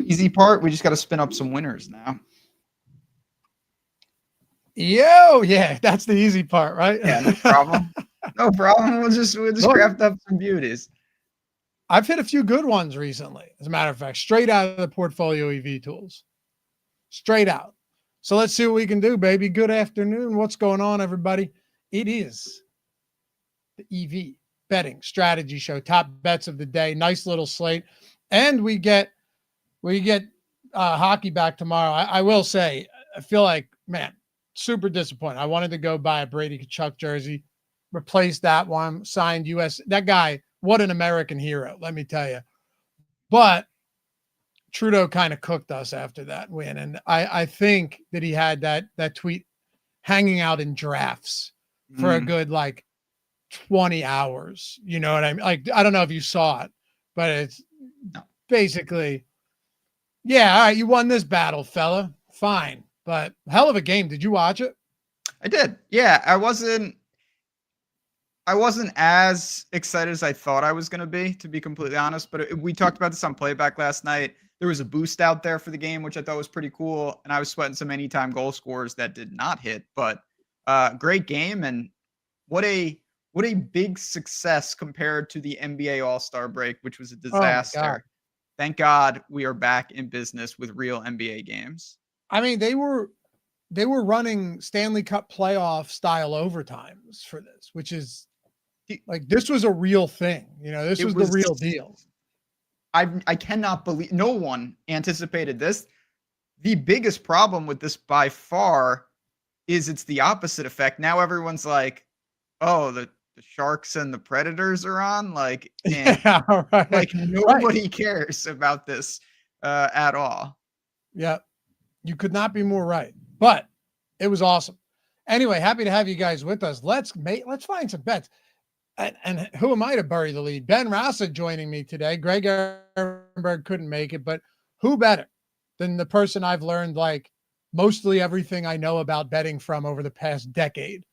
Easy part, we just got to spin up some winners now. Yeah, that's the easy part, right? Yeah, no problem. No problem. We'll just craft up some beauties. I've hit a few good ones recently, as a matter of fact, straight out of the Portfolio EV tools. Straight out. So let's see what we can do, baby. Good afternoon. What's going on, everybody? It is the EV betting strategy show. Top bets of the day. Nice little slate. And we get hockey back tomorrow. I will say, I feel like, man, super disappointed. I wanted to go buy a Brady Kachuk jersey, replace that one, signed US. That guy, what an American hero, let me tell you. But Trudeau kind of cooked us after that win. And I think that he had that tweet hanging out in drafts for a good, 20 hours. You know what I mean? Like, I don't know if you saw it, but it's basically, yeah, all right, you won this battle, fella. Fine. But hell of a game. Did you watch it? I did. Yeah, I wasn't as excited as I thought I was going to be completely honest. But we talked about this on Playback last night. There was a boost out there for the game, which I thought was pretty cool. And I was sweating some anytime goal scores that did not hit. But great game. And what a big success compared to the NBA All-Star break, which was a disaster. Thank God we are back in business with real NBA games. I mean, they were running Stanley Cup playoff style overtimes for this, which is like, this was a real thing. You know, this was the real deal. I cannot believe no one anticipated this. The biggest problem with this by far is it's the opposite effect. Now everyone's like, oh, the Sharks and the Predators are on. Like, yeah, right. Like nobody cares about this at all. Yeah. You could not be more right, but it was awesome. Anyway, happy to have you guys with us. Let's find some bets. And who am I to bury the lead? Ben Rassa joining me today. Greg Ehrenberg couldn't make it, but who better than the person I've learned like mostly everything I know about betting from over the past decade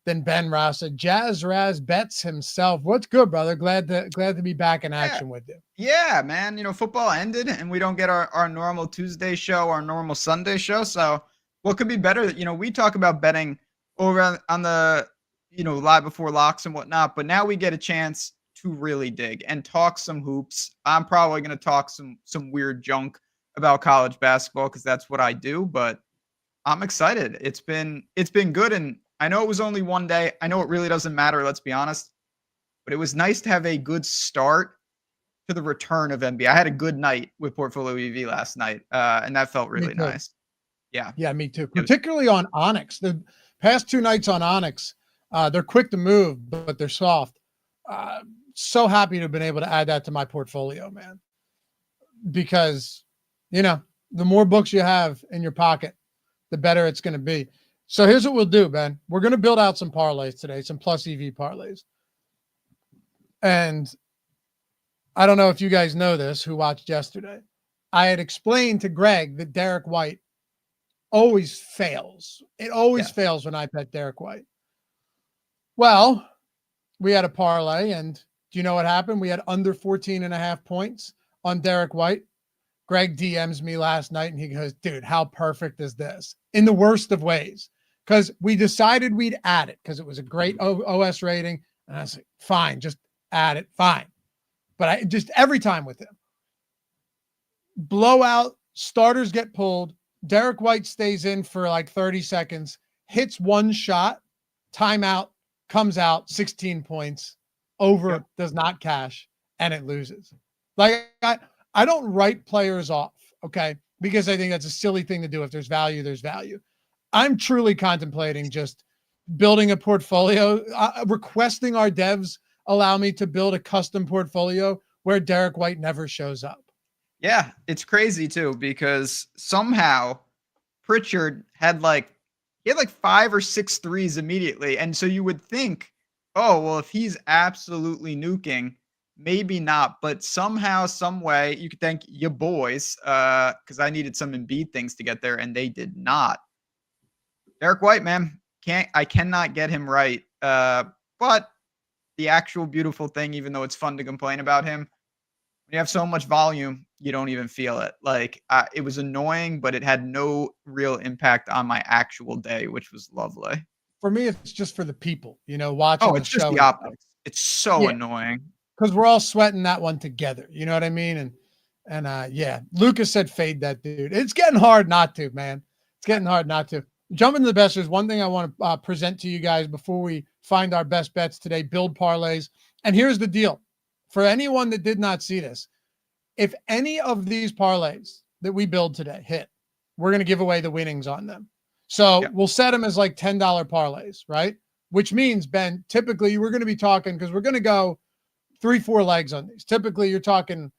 than Ben Rassa. Jazz Raz Bets himself. What's good, brother? Glad to be back in action with you. Yeah, man. You know, football ended and we don't get our normal Tuesday show, our normal Sunday show. So what could be better? You know, we talk about betting over on the, live before locks and whatnot, but now we get a chance to really dig and talk some hoops. I'm probably going to talk some weird junk about college basketball because that's what I do, but I'm excited. It's been good. And I know it was only one day. I know it really doesn't matter. Let's be honest, but it was nice to have a good start to the return of NBA. I had a good night with Portfolio EV last night, and that felt really nice. Yeah, me too. Particularly on Onyx. The past two nights on Onyx, they're quick to move, but they're soft. So happy to have been able to add that to my portfolio, man. Because, the more books you have in your pocket, the better it's going to be. So here's what we'll do, Ben. We're going to build out some parlays today, some plus EV parlays. And I don't know if you guys know this who watched yesterday. I had explained to Greg that Derek White always fails. It always fails when I bet Derek White. Well, we had a parlay, and do you know what happened? We had under 14.5 points on Derek White. Greg DMs me last night, and he goes, dude, how perfect is this? In the worst of ways. Because we decided we'd add it because it was a great OS rating. And I was like, fine, just add it. Fine. But I just every time with him. Blowout, starters get pulled. Derek White stays in for like 30 seconds, hits one shot, timeout, comes out, 16 points, over, does not cash, and it loses. Like, I don't write players off, okay? Because I think that's a silly thing to do. If there's value, there's value. I'm truly contemplating just building a portfolio, requesting our devs allow me to build a custom portfolio where Derek White never shows up. Yeah, it's crazy too, because somehow Pritchard had like 5 or 6 threes immediately. And so you would think, oh, well, if he's absolutely nuking, maybe not. But somehow, some way, you could thank your boys, because I needed some Embiid things to get there, and they did not. Derek White, man, I cannot get him right. But the actual beautiful thing, even though it's fun to complain about him, when you have so much volume, you don't even feel it. Like, it was annoying, but it had no real impact on my actual day, which was lovely. For me, it's just for the people, Oh, watching the it's just show the and stuff. optics. It's so Yeah, annoying. because we're all sweating that one together. You know what I mean? And yeah, Lucas said fade that dude. It's getting hard not to, man. It's getting hard not to. Jump into the best. There's one thing I want to present to you guys before we find our best bets today, build parlays. And here's the deal. For anyone that did not see this, if any of these parlays that we build today hit, we're going to give away the winnings on them. So we'll set them as like $10 parlays, right? Which means, Ben, typically we're going to be talking, because we're going to go 3-4 legs on these. Typically you're talking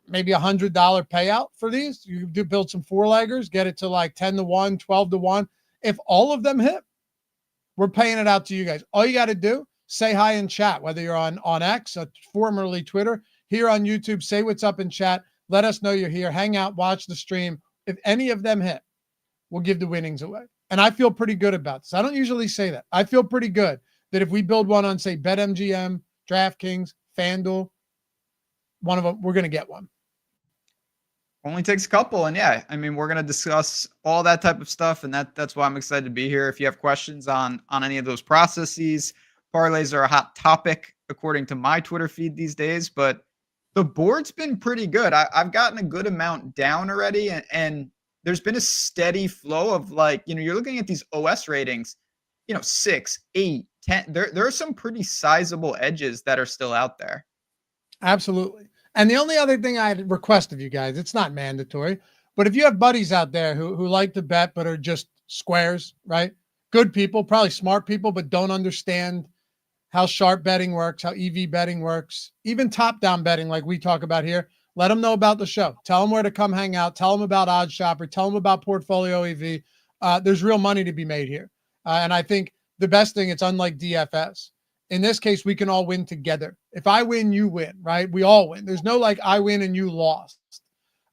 maybe $100 payout for these. You do build some 4-leggers, get it to like 10-1, 12-1. If all of them hit, we're paying it out to you guys. All you got to do, say hi in chat, whether you're on X, formerly Twitter, here on YouTube, say what's up in chat. Let us know you're here. Hang out, watch the stream. If any of them hit, we'll give the winnings away. And I feel pretty good about this. I don't usually say that. I feel pretty good that if we build one on, say, BetMGM, DraftKings, FanDuel, one of them, we're going to get one. Only takes a couple. And yeah, I mean, we're going to discuss all that type of stuff. And that's why I'm excited to be here. If you have questions on any of those processes, parlays are a hot topic according to my Twitter feed these days, but the board's been pretty good. I've gotten a good amount down already. And there's been a steady flow of, like, you're looking at these OS ratings, 6, 8, 10. There are some pretty sizable edges that are still out there. Absolutely. And the only other thing I'd request of you guys, it's not mandatory, but if you have buddies out there who like to bet but are just squares, right? Good people, probably smart people, but don't understand how sharp betting works, how EV betting works, even top-down betting like we talk about here. Let them know about the show. Tell them where to come hang out. Tell them about OddsShopper. Tell them about PortfolioEV. There's real money to be made here. And I think the best thing, it's unlike DFS. In this case, we can all win together. If I win, you win, right? We all win. There's no like I win and you lost.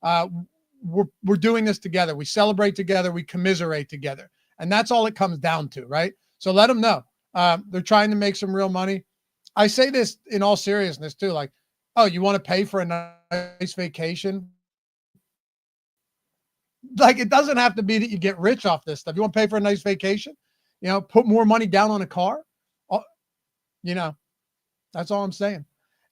We're doing this together. We celebrate together. We commiserate together. And that's all it comes down to, right? So let them know. They're trying to make some real money. I say this in all seriousness too. Like, oh, you want to pay for a nice vacation? Like, it doesn't have to be that you get rich off this stuff. You want to pay for a nice vacation? Put more money down on a car? That's all I'm saying.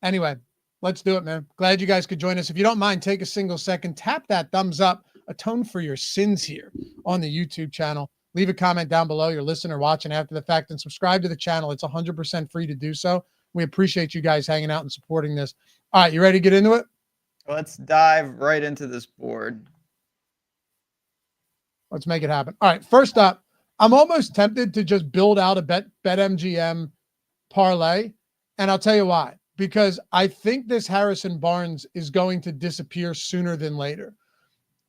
Anyway, let's do it, man. Glad you guys could join us. If you don't mind, take a single second, tap that thumbs up, atone for your sins here on the YouTube channel. Leave a comment down below. You're listening or watching after the fact, and subscribe to the channel. It's 100% free to do so. We appreciate you guys hanging out and supporting this. All right, you ready to get into it? Let's dive right into this board. Let's make it happen. All right, first up, I'm almost tempted to just build out a BetMGM parlay, and I'll tell you why. Because I think this Harrison Barnes is going to disappear sooner than later.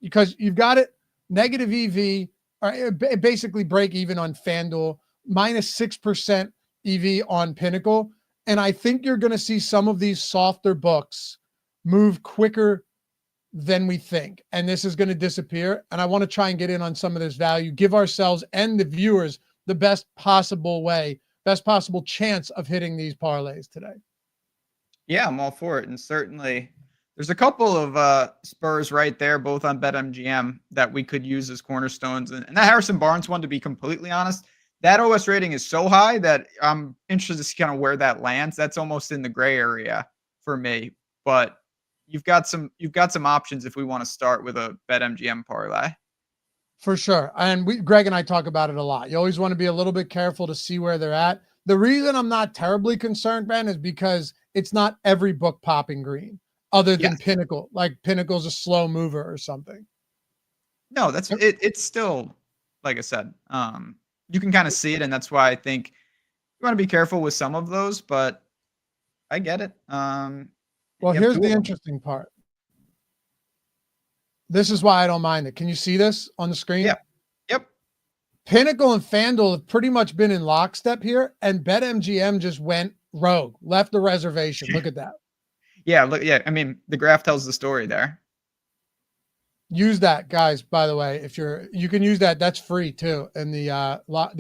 Because you've got it negative EV, or basically break even on FanDuel, minus 6% EV on Pinnacle. And I think you're going to see some of these softer books move quicker than we think. And this is going to disappear. And I want to try and get in on some of this value, give ourselves and the viewers the best possible way, best possible chance of hitting these parlays today. Yeah, I'm all for it. And certainly there's a couple of spurs right there, both on BetMGM, that we could use as cornerstones. And that Harrison Barnes one, to be completely honest, that OS rating is so high that I'm interested to see kind of where that lands. That's almost in the gray area for me. But you've got some options if we want to start with a BetMGM parlay. For sure. And Greg and I talk about it a lot. You always want to be a little bit careful to see where they're at. The reason I'm not terribly concerned, Ben, is because it's not every book popping green other than Pinnacle. Like Pinnacle's a slow mover or something. No, that's it. It's still, like I said, you can kind of see it. And that's why I think you want to be careful with some of those, but I get it. Well, here's the interesting part. This is why I don't mind it. Can you see this on the screen? Yeah. Yep. Pinnacle and FanDuel have pretty much been in lockstep here, and BetMGM just went rogue, left the reservation. Look at that. Yeah, look. Yeah, I mean, the graph tells the story there. Use that, guys. By the way, if you can use that, that's free too. And the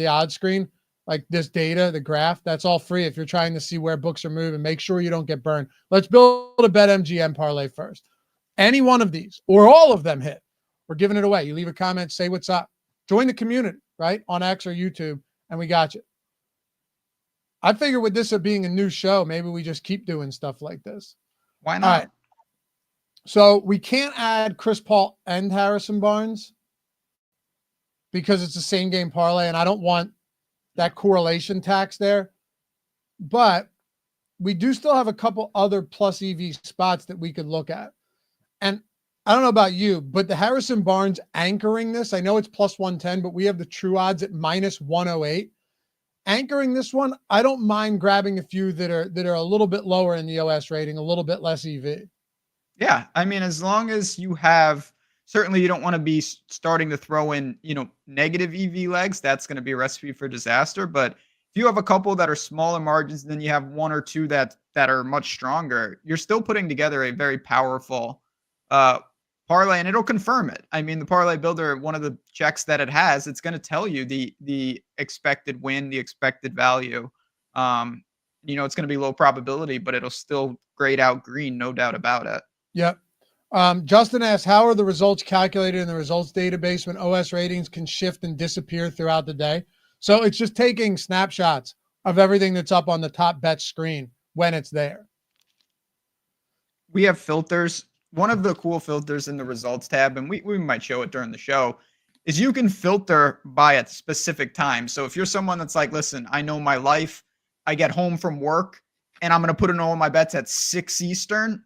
odds screen, like this data, the graph, that's all free if you're trying to see where books are moving. Make sure you don't get burned. Let's build a BetMGM parlay first. Any one of these or all of them hit, we're giving it away. You leave a comment, say what's up. Join the community, right, on X or YouTube, and we got you. I figure with this being a new show, maybe we just keep doing stuff like this. Why not? All right. So we can't add Chris Paul and Harrison Barnes because it's the same game parlay, and I don't want that correlation tax there. But we do still have a couple other plus EV spots that we could look at. And I don't know about you, but the Harrison Barnes anchoring this, I know it's plus 110, but we have the true odds at minus 108. Anchoring this one, I don't mind grabbing a few that are a little bit lower in the OS rating, a little bit less EV. Yeah, I mean, as long as you have, certainly you don't want to be starting to throw in, negative EV legs. That's going to be a recipe for disaster. But if you have a couple that are smaller margins, and then you have one or two that are much stronger, you're still putting together a very powerful parlay, and it'll confirm it. I mean, the parlay builder, one of the checks that it has, it's going to tell you the expected win, the expected value. It's going to be low probability, but it'll still grade out green, no doubt about it. Yep. Justin asks, how are the results calculated in the results database when OS ratings can shift and disappear throughout the day? So it's just taking snapshots of everything that's up on the top bet screen when it's there. We have filters. One of the cool filters in the results tab, and we might show it during the show, is you can filter by a specific time. So if you're someone that's like, listen, I know my life, I get home from work, and I'm going to put in all my bets at 6 Eastern,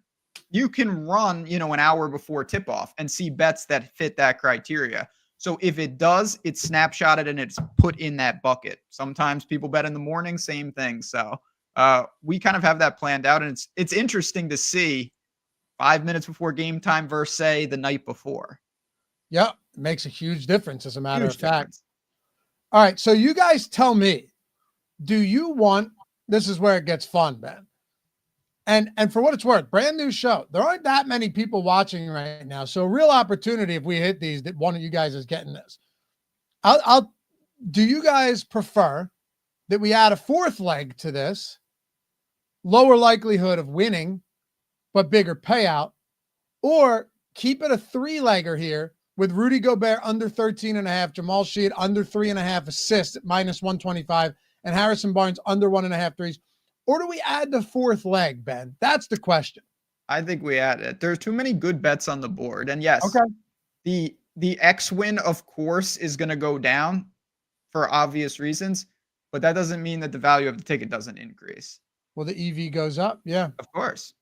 you can run, an hour before tip off and see bets that fit that criteria. So if it does, it's snapshotted and it's put in that bucket. Sometimes people bet in the morning, same thing. So we kind of have that planned out, and it's interesting to see 5 minutes before game time versus, say, the night before. Yeah, it makes a huge difference, as a matter of fact. All right, so you guys tell me, do you want, this is where it gets fun, Ben. And for what it's worth, brand new show. There aren't that many people watching right now. So real opportunity if we hit these that one of you guys is getting this. Do you guys prefer that we add a fourth leg to this, lower likelihood of winning, but bigger payout, or keep it a 3-legger here with Rudy Gobert under 13.5, Jamal Sheed under 3.5 assists at minus 125, and Harrison Barnes under 1.5 threes? Or do we add the fourth leg, Ben? That's the question. I think we add it. There's too many good bets on the board. And yes, okay, the X win, of course, is going to go down for obvious reasons, but that doesn't mean that the value of the ticket doesn't increase. Well, the EV goes up. Yeah. Of course.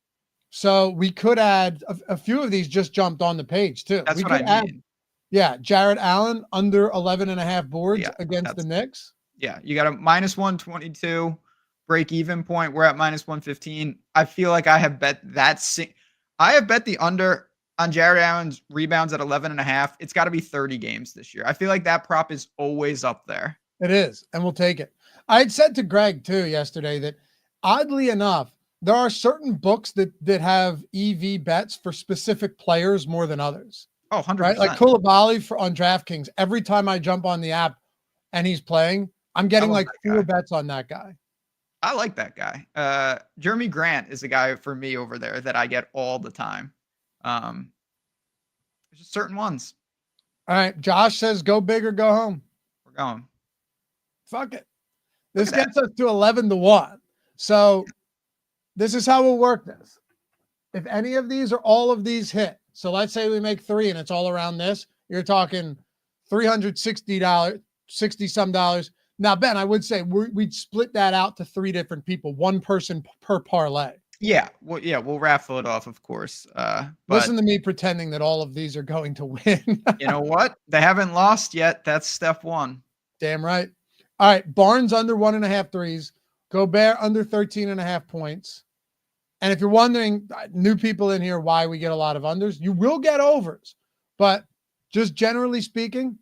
So we could add a few of these just jumped on the page too. That's what I mean. Yeah. Jared Allen under 11.5 boards against the Knicks. Yeah. You got a minus 122 break even point. We're at minus 115. I feel like I have bet I have bet the under on Jared Allen's rebounds at 11.5. It's got to be 30 games this year. I feel like that prop is always up there. It is, and we'll take it. I had said to Greg too yesterday that oddly enough, there are certain books that have EV bets for specific players more than others. Oh, 100%. Right? Like Koulibaly on DraftKings. Every time I jump on the app and he's playing, I'm getting like 4 bets on that guy. I like that guy. Jeremy Grant is a guy for me over there that I get all the time. There's just certain ones. All right. Josh says, go big or go home. We're going. Fuck it. This gets us to 11-1. So this is how we'll work this. If any of these or all of these hit, so let's say we make 3 and it's all around this, you're talking $360, 60 some dollars. Now, Ben, I would say we'd split that out to 3 different people, one person per parlay. Yeah. Well, yeah, we'll raffle it off, of course. Listen to me pretending that all of these are going to win. You know what? They haven't lost yet. That's step 1. Damn right. All right. Barnes under 1.5 threes. Gobert under 13.5 points. And if you're wondering, new people in here, why we get a lot of unders, you will get overs. But just generally speaking,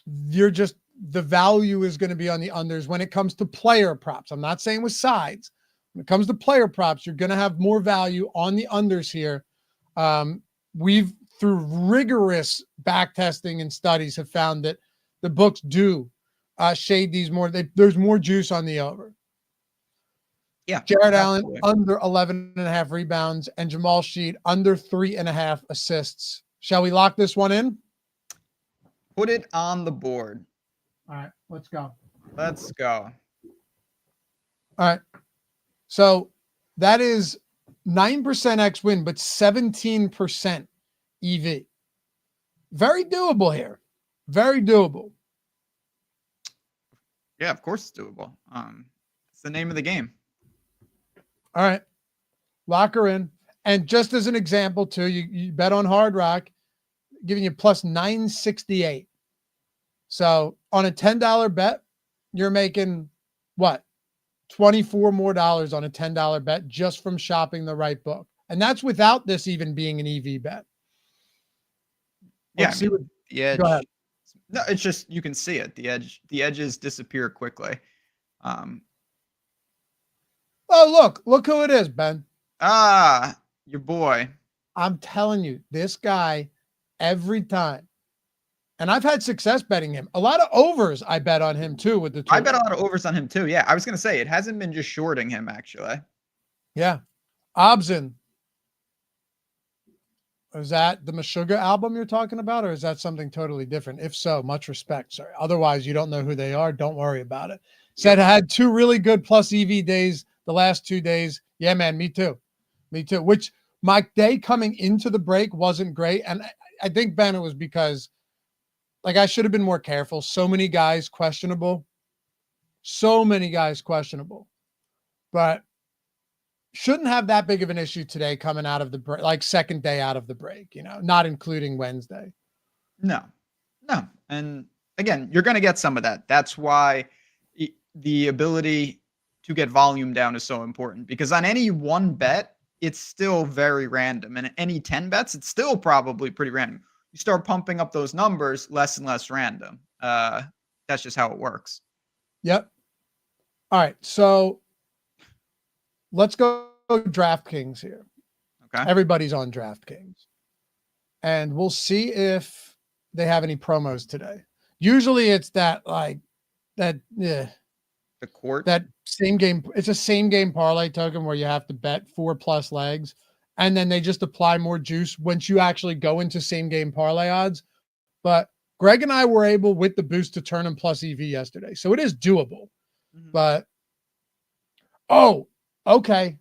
the value is going to be on the unders when it comes to player props. I'm not saying with sides. When it comes to player props, you're going to have more value on the unders here. We've, through rigorous back testing and studies, have found that the books do shade these more. There's more juice on the over. Yeah. Jared absolutely. Allen under 11.5 rebounds and Jamal Sheed under 3.5 assists. Shall we lock this one in? Put it on the board. All right, let's go. Let's go. All right. So that is 9% X win, but 17% EV. Very doable here. Very doable. Yeah, of course it's doable. It's the name of the game. All right. Lock her in. And just as an example, too, you bet on Hard Rock, giving you plus 968. So on a $10 bet, you're making what? $24 more on a $10 bet just from shopping the right book. And that's without this even being an EV bet. Yeah, the edge. Go ahead. No, it's just you can see it. The edges disappear quickly. Oh, look who it is, Ben. Your boy. I'm telling you, this guy every time. And I've had success betting him. A lot of overs I bet on him too with the total. I bet a lot of overs on him too. Yeah, I was going to say it hasn't been just shorting him actually. Yeah. Obson. Is that the Meshuggah album you're talking about, or is that something totally different? If so, much respect, sir. Otherwise, you don't know who they are. Don't worry about it. Said I had 2 really good plus EV days the last 2 days. Yeah, man, me too. Me too. Which my day coming into the break wasn't great. And I think, Ben, it was because I should have been more careful. So many guys questionable. But shouldn't have that big of an issue today coming out of the break, second day out of the break, not including Wednesday. No. And again, you're going to get some of that. That's why the ability to get volume down is so important, because on any one bet, it's still very random. And any 10 bets, it's still probably pretty random. You start pumping up those numbers, less and less random. That's just how it works. Yep. All right. So let's go DraftKings here. Okay. Everybody's on DraftKings. And we'll see if they have any promos today. Usually it's the court. That same game. It's a same game parlay token where you have to bet 4+ legs. And then they just apply more juice once you actually go into same game parlay odds. But Greg and I were able with the boost to turn them plus EV yesterday. So it is doable. Mm-hmm. But, okay.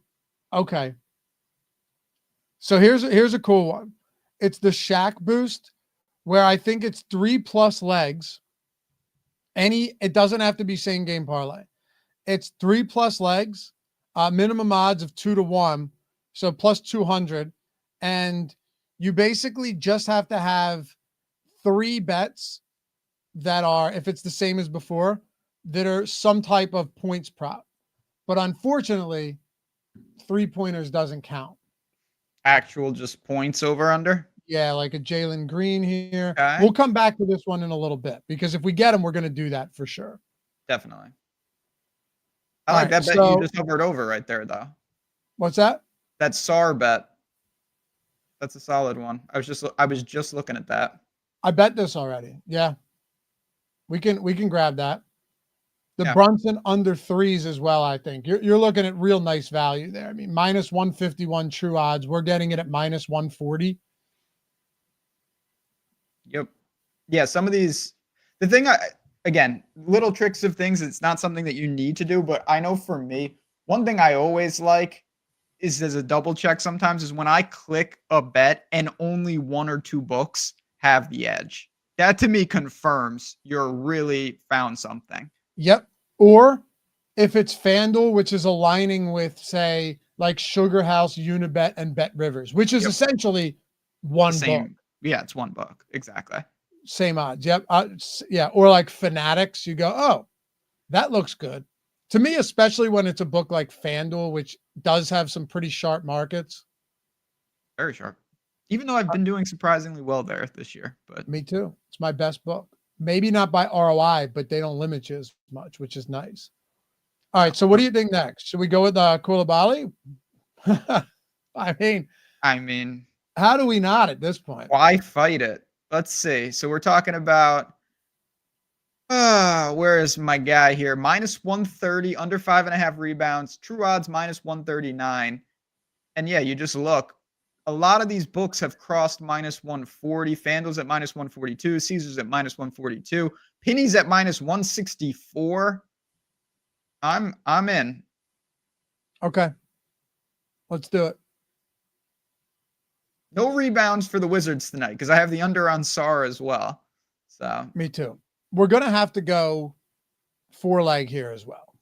So here's a cool one. It's the Shaq boost where I think it's 3+ legs. It doesn't have to be same game parlay. It's 3+ legs, minimum odds of 2-1. So plus 200. And you basically just have to have 3 bets that are, if it's the same as before, that are some type of points prop. But unfortunately, 3-pointers doesn't count. Actual just points over under? Yeah, like a Jalen Green here. Okay. We'll come back to this one in a little bit, because if we get him, we're going to do that for sure. Definitely. I like that bet you just hovered over right there, though. What's that? That SAR bet. That's a solid one. I was just looking at that. I bet this already. Yeah. We can grab that. The Brunson under 3s as well, I think. You're looking at real nice value there. I mean, minus 151 true odds. We're getting it at minus 140. Yep. Yeah, some of these, the thing, again, little tricks of things, it's not something that you need to do, but I know for me, one thing I always like is as a double check sometimes is when I click a bet and only 1 or 2 books have the edge. That to me confirms you're really found something. Yep. Or if it's FanDuel, which is aligning with, say, like Sugar House, Unibet, and Bet Rivers, which is essentially one book. Yeah, it's 1 book. Exactly. Same odds. Yep. Yeah. Or like Fanatics, you go, oh, that looks good. To me, especially when it's a book like FanDuel, which does have some pretty sharp markets. Very sharp. Even though I've been doing surprisingly well there this year. But me too. It's my best book. Maybe not by ROI, but they don't limit you as much, which is nice. All right. So what do you think next? Should we go with Koulibaly? I mean, how do we not at this point? Why fight it? Let's see. So we're talking about Where is my guy here? Minus 130, under 5.5 rebounds. True odds minus 139. And yeah, you just look. A lot of these books have crossed minus 140. FanDuel's at minus 142. Caesars at minus 142. Penny's at minus 164. I'm in. Okay. Let's do it. No rebounds for the Wizards tonight because I have the under on SAR as well. So me too. We're gonna have to go 4-leg here as well.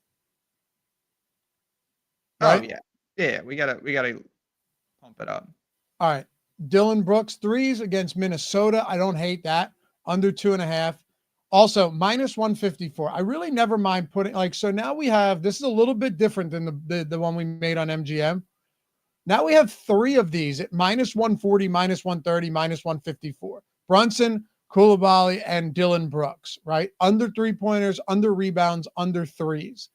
Right? Oh yeah. We gotta pump it up. All right. Dylan Brooks, threes against Minnesota. I don't hate that. Under 2.5. Also, minus 154. I really never mind putting so now we have, this is a little bit different than the one we made on MGM. Now we have 3 of these at minus 140, minus 130, minus 154. Brunson, Koulibaly, and Dylan Brooks, right? Under 3-pointers, under rebounds, under threes.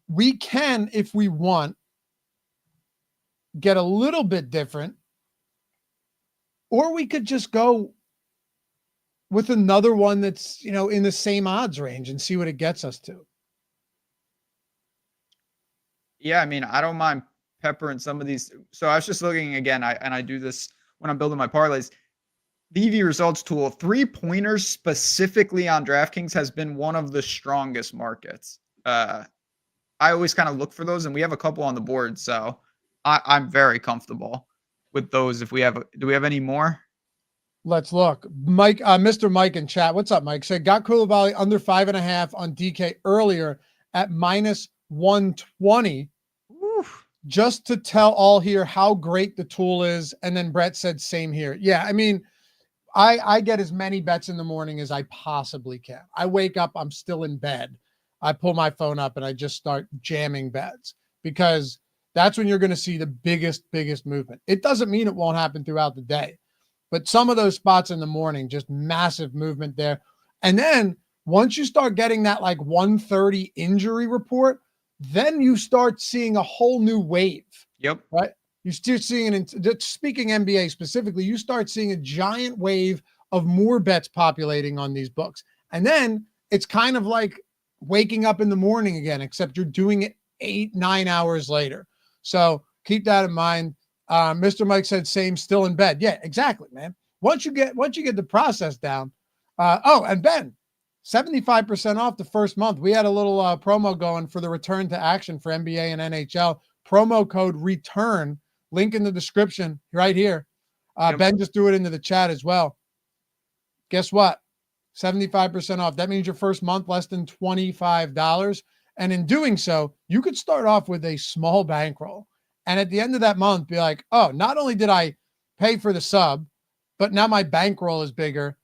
We can, if we want, get a little bit different, or we could just go with another one that's, in the same odds range and see what it gets us to. Yeah, I mean, I don't mind peppering some of these. So I was just looking again, I do this when I'm building my parlays. The EV results tool, 3-pointers specifically on DraftKings has been one of the strongest markets. I always kind of look for those, and we have a couple on the board, so I'm very comfortable with those. If we have, do we have any more? Let's look. Mike, Mr. Mike in chat. What's up, Mike? Said got Koulibaly under 5.5 on DK earlier at minus 120. Oof. Just to tell all here how great the tool is. And then Brett said same here. Yeah, I mean, I get as many bets in the morning as I possibly can. I wake up, I'm still in bed. I pull my phone up and I just start jamming bets because that's when you're going to see the biggest movement. It doesn't mean it won't happen throughout the day, but some of those spots in the morning, just massive movement there. And then once you start getting that 130 injury report, then you start seeing a whole new wave. Yep. Right. You start seeing speaking NBA specifically, you start seeing a giant wave of more bets populating on these books. And then it's kind of like waking up in the morning again, except you're doing it 8-9 hours later. So keep that in mind. Mr. Mike said same, still in bed. Yeah, exactly, man. Once you get the process down. And Ben, 75% off the first month. We had a little promo going for the return to action for NBA and NHL. Promo code RETURN, link in the description right here. Ben just threw it into the chat as well. Guess what? 75% off. That means your first month less than $25. And in doing so, you could start off with a small bankroll. And at the end of that month, be like, oh, not only did I pay for the sub, but now my bankroll is bigger.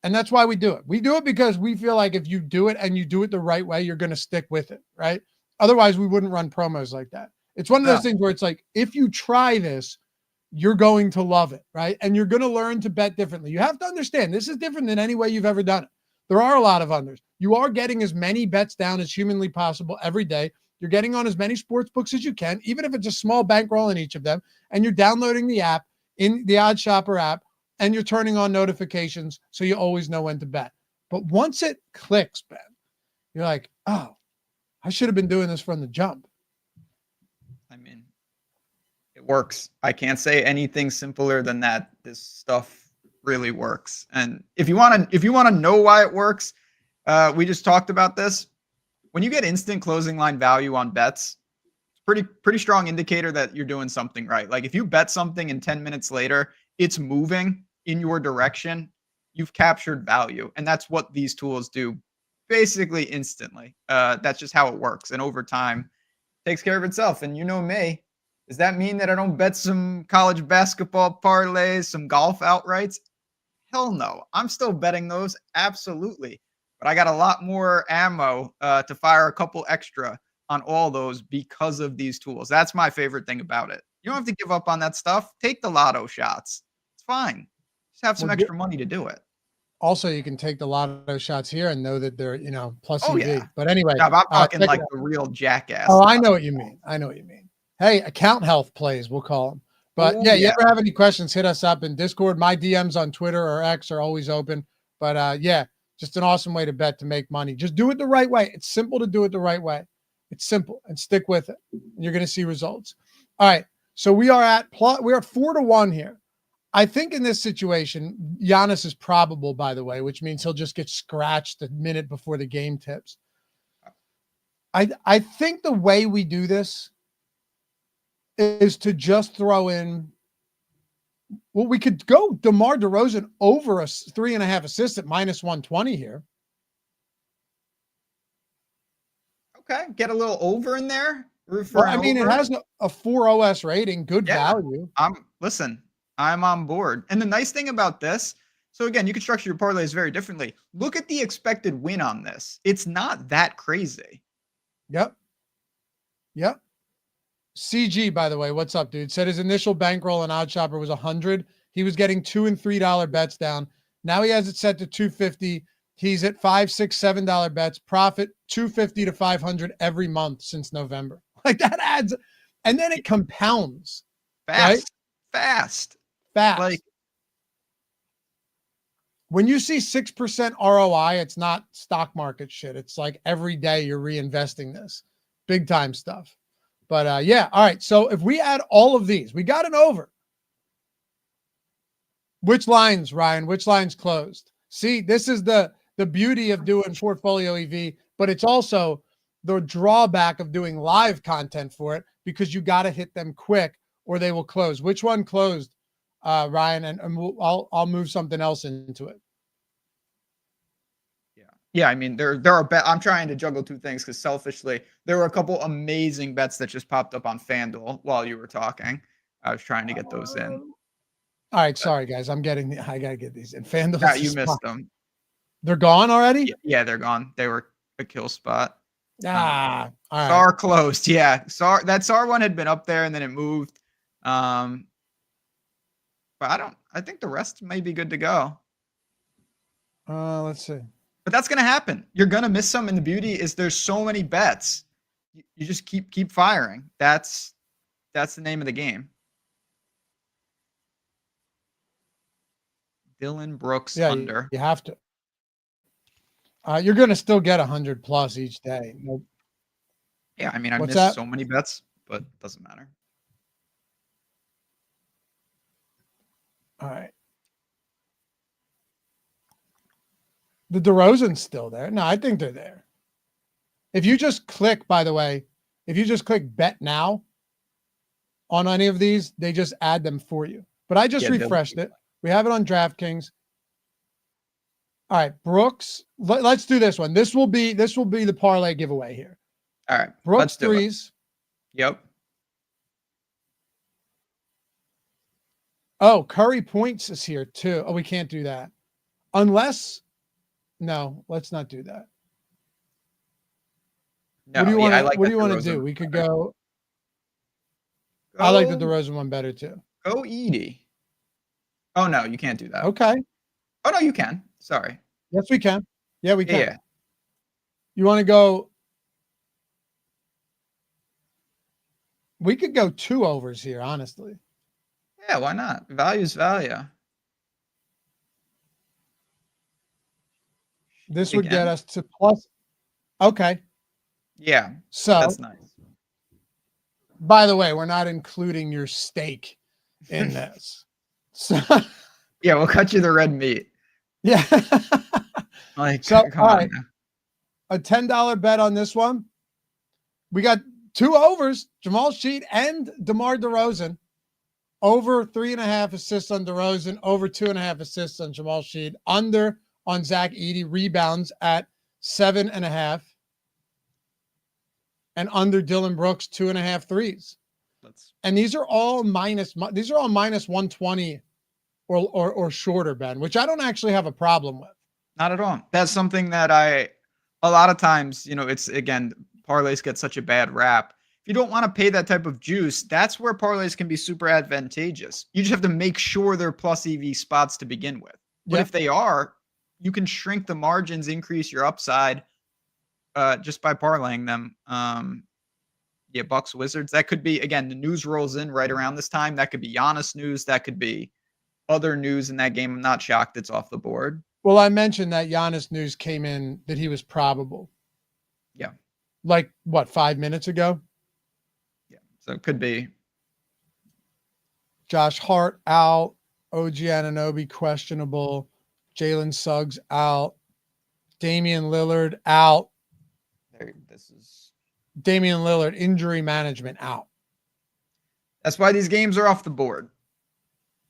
And that's why we do it. We do it because we feel like if you do it and you do it the right way, you're going to stick with it, right? Otherwise, we wouldn't run promos like that. It's one of those things where it's like, if you try this, you're going to love it, right? And you're going to learn to bet differently. You have to understand, this is different than any way you've ever done it. There are a lot of unders. You are getting as many bets down as humanly possible every day. You're getting on as many sports books as you can, even if it's a small bankroll in each of them. And you're downloading the app, in the OddsShopper app, and you're turning on notifications so you always know when to bet. But once it clicks, Ben, you're like, oh, I should have been doing this from the jump. I mean, it works. I can't say anything simpler than that. This stuff really works. And if you want to know why it works, we just talked about this. When you get instant closing line value on bets, it's pretty strong indicator that you're doing something right. Like if you bet something and 10 minutes later, it's moving in your direction, you've captured value. And that's what these tools do basically instantly. That's just how it works. And over time, takes care of itself. And you know me, does that mean that I don't bet some college basketball parlays, some golf outrights? Hell no. I'm still betting those. Absolutely. But I got a lot more ammo to fire a couple extra on all those because of these tools. That's my favorite thing about it. You don't have to give up on that stuff. Take the lotto shots. It's fine. Just have some extra money to do it. Also, you can take the lotto shots here and know that they're, plus EV. Yeah. But anyway, I'm talking like the real jackass. Oh, I know what you mean. Hey, account health plays, we'll call them. But you ever have any questions, hit us up in Discord. My DMs on Twitter or X are always open. But Just an awesome way to bet to make money. Just do it the right way. It's simple to do it the right way. It's simple, and stick with it. You're going to see results. All right. So we are 4-1 here. I think in this situation, Giannis is probable, by the way, which means he'll just get scratched a minute before the game tips. I think the way we do this is to just throw in. Well, we could go DeMar DeRozan over a 3.5 assists at -120 here. Okay, get a little over in there. Well, I mean, it has a 4 OS rating, good value. I'm on board. And the nice thing about this, so again, you can structure your parlays very differently. Look at the expected win on this. It's not that crazy. Yep. CG, by the way, what's up, dude? Said his initial bankroll on OddsShopper was 100. He was getting $2 and $3 bets down. Now he has it set to 250. He's at $5, $6, $7 bets. Profit 250 to 500 every month since November. Like that adds, and then it compounds. Fast. Like when you see 6% ROI, it's not stock market shit. It's like every day you're reinvesting this. Big time stuff. But yeah, all right. So if we add all of these, we got an over. Which lines, Ryan? Which lines closed? See, this is the beauty of doing Portfolio EV, but it's also the drawback of doing live content for it because you got to hit them quick or they will close. Which one closed, Ryan? And I'll move something else into it. Yeah. I mean, there are I'm trying to juggle two things because selfishly, there were a couple amazing bets that just popped up on FanDuel while you were talking. I was trying to get those in. All right, sorry guys, I gotta get these in. FanDuel. Yeah, you missed them. They're gone already? Yeah, they're gone. They were a kill spot. All right. SAR closed. Yeah, that SAR one had been up there and then it moved. But I think the rest may be good to go. Let's see. But that's gonna happen. You're gonna miss some, and the beauty is there's so many bets. You just keep firing. That's the name of the game. Dylan Brooks under. You have to. You're going to still get 100 plus each day. Nope. Yeah, I mean, I missed so many bets, but it doesn't matter. All right. The DeRozan's still there. No, I think they're there. If you just click, by the way, if you just click bet now on any of these, they just add them for you. But I just refreshed it. We have it on DraftKings. All right, Brooks. Let's do this one. This will be the parlay giveaway here. All right, Brooks threes. Yep. Oh, Curry points is here too. Oh, we can't do that. No, let's not do that. No, what do you want to what do you want to do? We could go. I like the DeRozan one better too. Go Edie. Oh no, you can't do that. Okay. Oh no, you can. Sorry. Yes, we can. Yeah, we can. Yeah. You want to go? We could go 2 overs here, honestly. Yeah, why not? Value's value. This would get us to plus. Okay. Yeah. So that's nice. By the way, we're not including your steak in this. So yeah, we'll cut you the red meat. Yeah. Like, so, come on. A $10 bet on this one. We got 2 overs, Jamal Sheed and DeMar DeRozan. Over 3.5 assists on DeRozan, over 2.5 assists on Jamal Sheed, under on Zach Edey, rebounds at 7.5, and under Dylan Brooks, 2.5 threes. And these are all minus 120 or shorter, Ben, which I don't actually have a problem with. Not at all. That's something that a lot of times, it's, again, parlays get such a bad rap. If you don't want to pay that type of juice, that's where parlays can be super advantageous. You just have to make sure they're plus EV spots to begin with. But if they are, you can shrink the margins, increase your upside just by parlaying them. Yeah, Bucks Wizards. That could be, again, the news rolls in right around this time. That could be Giannis news. That could be other news in that game. I'm not shocked it's off the board. Well, I mentioned that Giannis news came in that he was probable. Yeah. Like what, 5 minutes ago? Yeah. So it could be. Josh Hart out. OG Anunoby questionable. Jalen Suggs out. Damian Lillard out. Damian Lillard injury management out. That's why these games are off the board.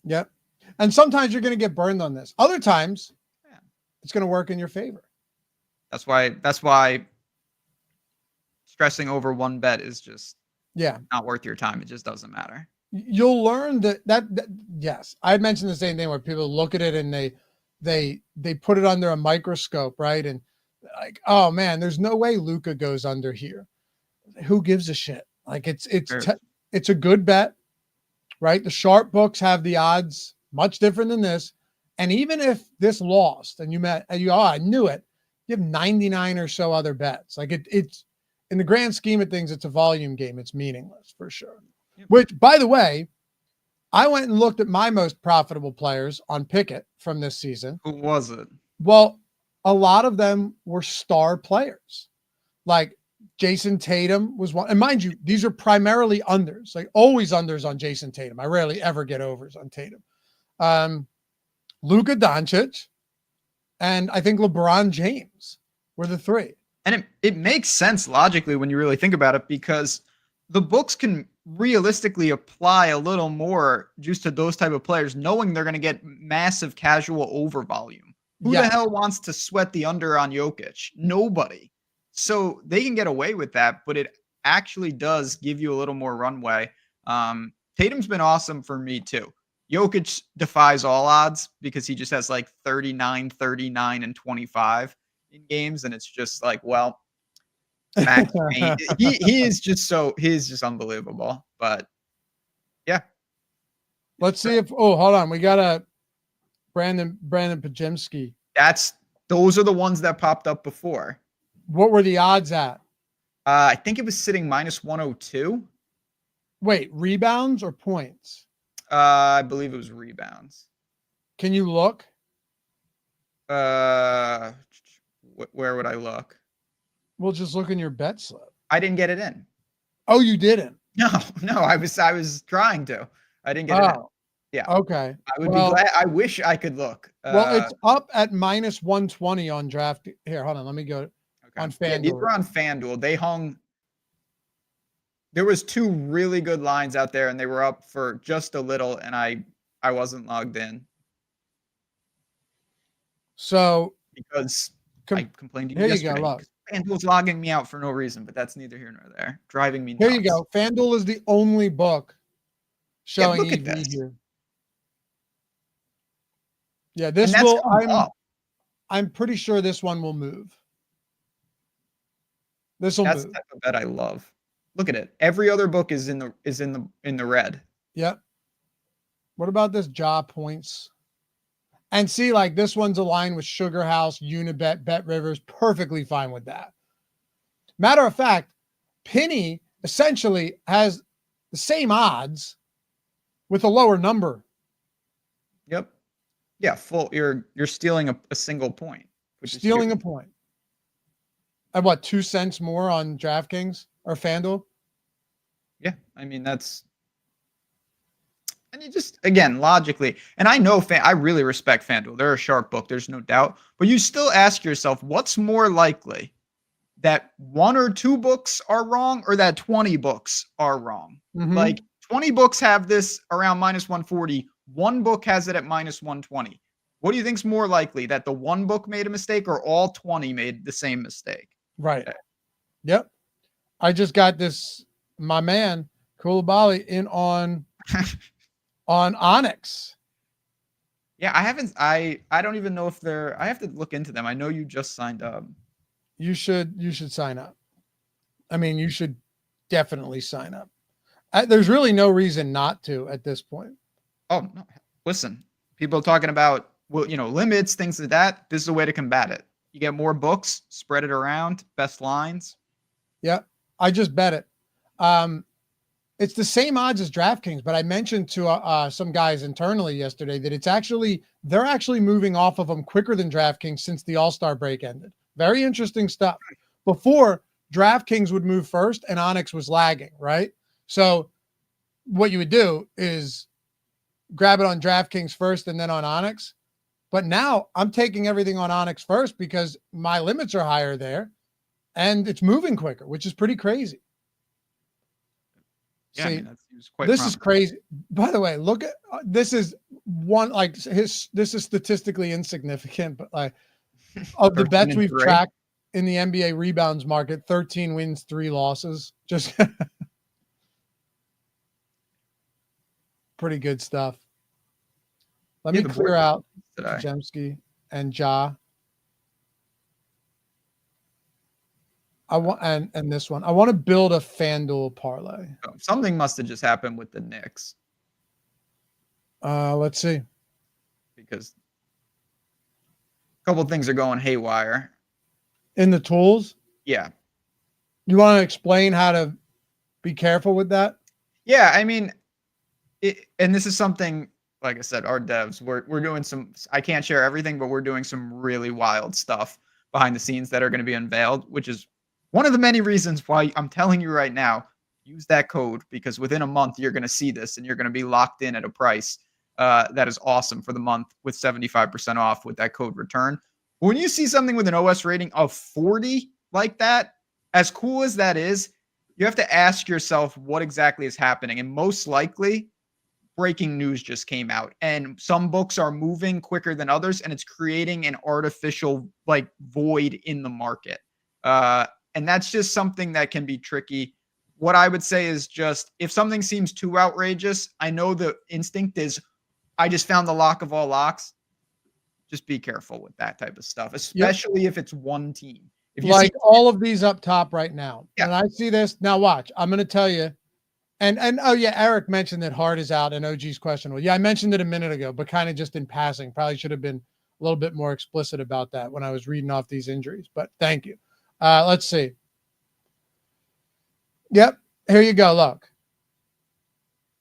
Yep. And sometimes you're going to get burned on this. Other times, it's going to work in your favor. That's why stressing over one bet is just not worth your time. It just doesn't matter. You'll learn that yes, I mentioned the same thing where people look at it and they put it under a microscope, right? And like, oh man, there's no way Luka goes under here. Who gives a shit? Like it's a good bet, right? The sharp books have the odds much different than this. And even if this lost and I knew it, you have 99 or so other bets. Like it's in the grand scheme of things, it's a volume game. It's meaningless for sure. Yep. Which, by the way, I went and looked at my most profitable players on Pickett from this season. Who was it? Well, a lot of them were star players. Like Jason Tatum was one. And mind you, these are primarily unders, like always unders on Jason Tatum. I rarely ever get overs on Tatum. Luka Doncic, and I think LeBron James were the three. And it makes sense logically when you really think about it, because the books can realistically apply a little more just to those type of players, knowing they're going to get massive casual over volume. Who the hell wants to sweat the under on Jokic? Nobody. So they can get away with that, but it actually does give you a little more runway. Tatum's been awesome for me too. Jokic defies all odds because he just has like 39, 39, and 25 in games. And it's just like, well, he is just unbelievable. But yeah. Let's see if hold on. We got a Brandon Pajemski. Those are the ones that popped up before. What were the odds at? I think it was sitting minus 102. Wait, rebounds or points? I believe it was rebounds. Can you look? Where would I look? We'll just look in your bet slip. I didn't get it in. Oh, you didn't? No, I was trying to. I didn't get it in. Yeah. Okay. I would be glad. I wish I could look. Well, it's up at minus 120 on draft. Here, hold on. Let me go on FanDuel. Yeah, these were on FanDuel. They hung. There was two really good lines out there, and they were up for just a little, and I wasn't logged in. So because I complained to you yesterday. Here you go. Look. FanDuel's logging me out for no reason, but that's neither here nor there. Driving me nuts. Here you go. FanDuel is the only book showing EV here. Yeah, this will. I'm pretty sure this one will move. This will move. That's the type of bet I love. Look at it. Every other book is in the red. Yep. What about this jaw points? And see, like this one's aligned with Sugar House, Unibet, Bet Rivers. Perfectly fine with that. Matter of fact, Penny essentially has the same odds with a lower number. Yep. Yeah, you're stealing a single point. Stealing a point. At what, 2 cents more on DraftKings or FanDuel? Yeah, I mean and you just, again, logically, and I know I really respect FanDuel. They're a sharp book, there's no doubt. But you still ask yourself, what's more likely, that 1 or 2 books are wrong or that 20 books are wrong? Mm-hmm. Like 20 books have this around minus 140. 1 book has it at minus 120. What do you think's more likely, that the 1 book made a mistake or all 20 made the same mistake? Right. Okay. Yep. I just got this, my man, Koulibaly, in on Onyx. Yeah, I don't even know if I have to look into them. I know you just signed up. You should sign up. I mean, you should definitely sign up. There's really no reason not to at this point. Oh, no. Listen, people talking about, limits, things like that. This is a way to combat it. You get more books, spread it around, best lines. Yeah, I just bet it. it's the same odds as DraftKings, but I mentioned to some guys internally yesterday that they're actually moving off of them quicker than DraftKings since the All-Star break ended. Very interesting stuff. Before, DraftKings would move first and Onyx was lagging, right? So what you would do is grab it on DraftKings first and then on Onyx. But now I'm taking everything on Onyx first because my limits are higher there and it's moving quicker, which is pretty crazy. Yeah, See, I mean, that seems quite this promising. is crazy. By the way, look at this is this is statistically insignificant, but like of the bets we've 13-3. tracked in the NBA rebounds market, 13 wins, 3 losses. Just pretty good stuff. Let me clear out Jemsky and Ja. I want and this one. I want to build a FanDuel parlay. Something must have just happened with the Knicks. Let's see. Because a couple things are going haywire. In the tools? Yeah. You want to explain how to be careful with that? Yeah, I mean, and this is something, like I said, our devs, we're doing some, I can't share everything, but we're doing some really wild stuff behind the scenes that are going to be unveiled, which is one of the many reasons why I'm telling you right now, use that code, because within a month, you're going to see this and you're going to be locked in at a price that is awesome for the month with 75% off with that code return. When you see something with an OS rating of 40 like that, as cool as that is, you have to ask yourself what exactly is happening. And most likely, breaking news just came out. And some books are moving quicker than others, and it's creating an artificial like void in the market. And that's just something that can be tricky. What I would say is just if something seems too outrageous, I know the instinct is I just found the lock of all locks. Just be careful with that type of stuff, especially if it's one team. If you like all of these up top right now, yeah. And I see this now, watch. I'm going to tell you, and oh yeah, Eric mentioned that Hart is out and OG's questionable. Yeah, I mentioned it a minute ago, but kind of just in passing. Probably should have been a little bit more explicit about that when I was reading off these injuries. But thank you. Let's see. Yep, here you go.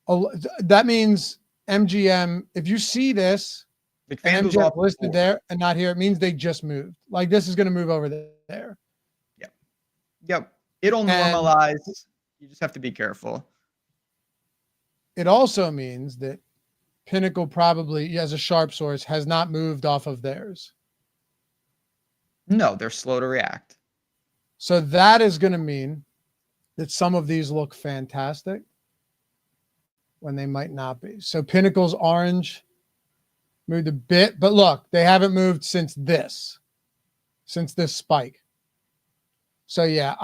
Look, that means MGM. If you see this, MGM listed there and not here, it means they just moved. Like this is going to move over there. Yep. It'll normalize. You just have to be careful. It also means that Pinnacle probably, as a sharp source, has not moved off of theirs. No, they're slow to react. So that is going to mean that some of these look fantastic when they might not be. So Pinnacle's orange moved a bit, but look, they haven't moved since this spike. So yeah,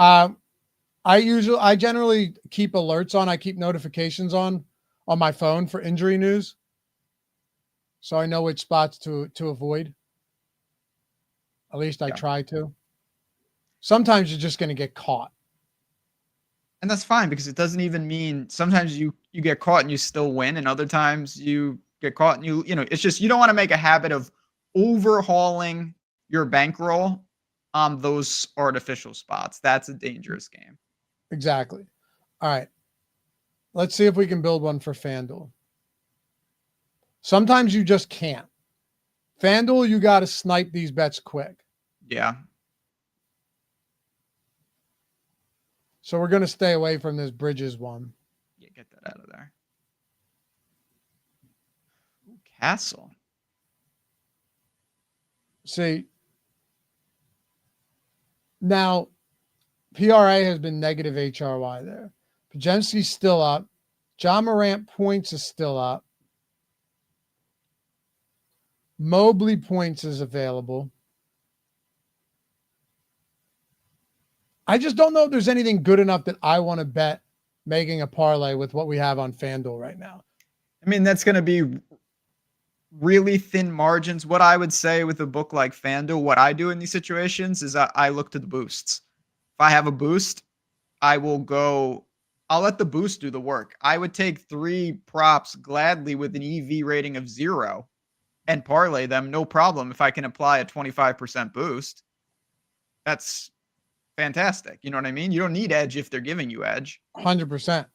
I generally keep alerts on. I keep notifications on my phone for injury news, so I know which spots to avoid. At least I try to. Sometimes you're just going to get caught. And that's fine because it doesn't even mean sometimes you get caught and you still win. And other times you get caught and you know, it's just, you don't want to make a habit of overhauling your bankroll on those artificial spots. That's a dangerous game. Exactly. All right. Let's see if we can build one for FanDuel. Sometimes you just can't. FanDuel, you got to snipe these bets quick. Yeah. So we're going to stay away from this Bridges one. Yeah, get that out of there. Ooh, Castle. See, now PRA has been negative HRY there. Pajemski's still up. John Morant points is still up. Mobley points is available. I just don't know if there's anything good enough that I want to bet making a parlay with what we have on FanDuel right now. I mean, that's going to be really thin margins. What I would say with a book like FanDuel, what I do in these situations is I look to the boosts. If I have a boost, I'll let the boost do the work. I would take 3 props gladly with an EV rating of 0 and parlay them, no problem. If I can apply a 25% boost, that's fantastic. You know what I mean? You don't need edge if they're giving you edge. 100%.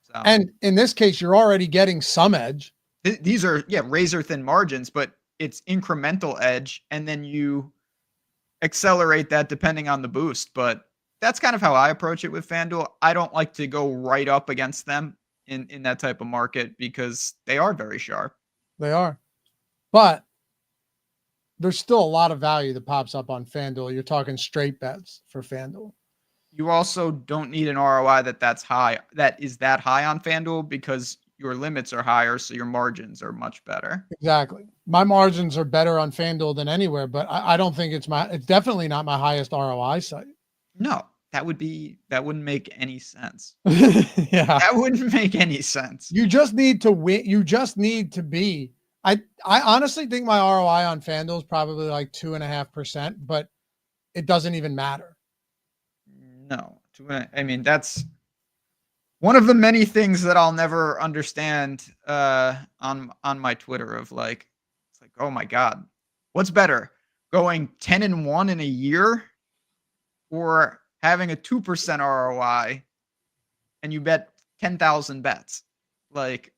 So, And in this case, you're already getting some edge. these are, razor thin margins, but it's incremental edge. And then you accelerate that depending on the boost. But that's kind of how I approach it with FanDuel. I don't like to go right up against them in that type of market because they are very sharp. They are. But there's still a lot of value that pops up on FanDuel. You're talking straight bets for FanDuel. You also don't need an ROI that is that high on FanDuel because your limits are higher, so your margins are much better. Exactly. My margins are better on FanDuel than anywhere, but I don't think it's definitely not my highest ROI site. No, that wouldn't make any sense. Yeah. That wouldn't make any sense. You just need to win. You just need to be. I honestly think my ROI on FanDuel is probably like 2.5%, but it doesn't even matter. No, I mean, that's one of the many things that I'll never understand on my Twitter of like, it's like, oh my God, what's better? Going 10-1 in a year or having a 2% ROI and you bet 10,000 bets? Like,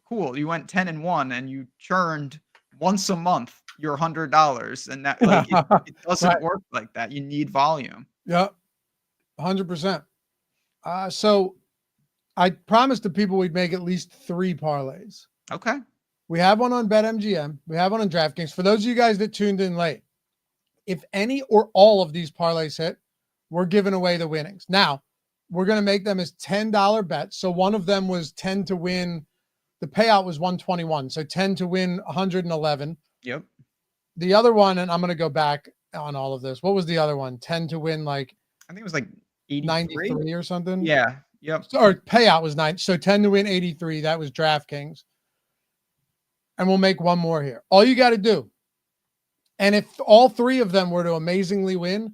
cool, you went 10-1 and you churned once a month your $100, and that like it doesn't Right. work like that. You need volume. Yep. 100%. So I promised the people we'd make at least 3 parlays. Okay. We have one on BetMGM. We have one on DraftKings. For those of you guys that tuned in late, if any or all of these parlays hit, we're giving away the winnings. Now, we're going to make them as $10 bets. So one of them was 10 to win. The payout was 121. So 10 to win 111. Yep. The other one, and I'm going to go back on all of this. What was the other one? 10 to win like I think it was like 83 93 or something. Yeah. Yep. Or payout was 9. So 10 to win 83. That was DraftKings. And we'll make one more here. All you got to do. And if all 3 of them were to amazingly win,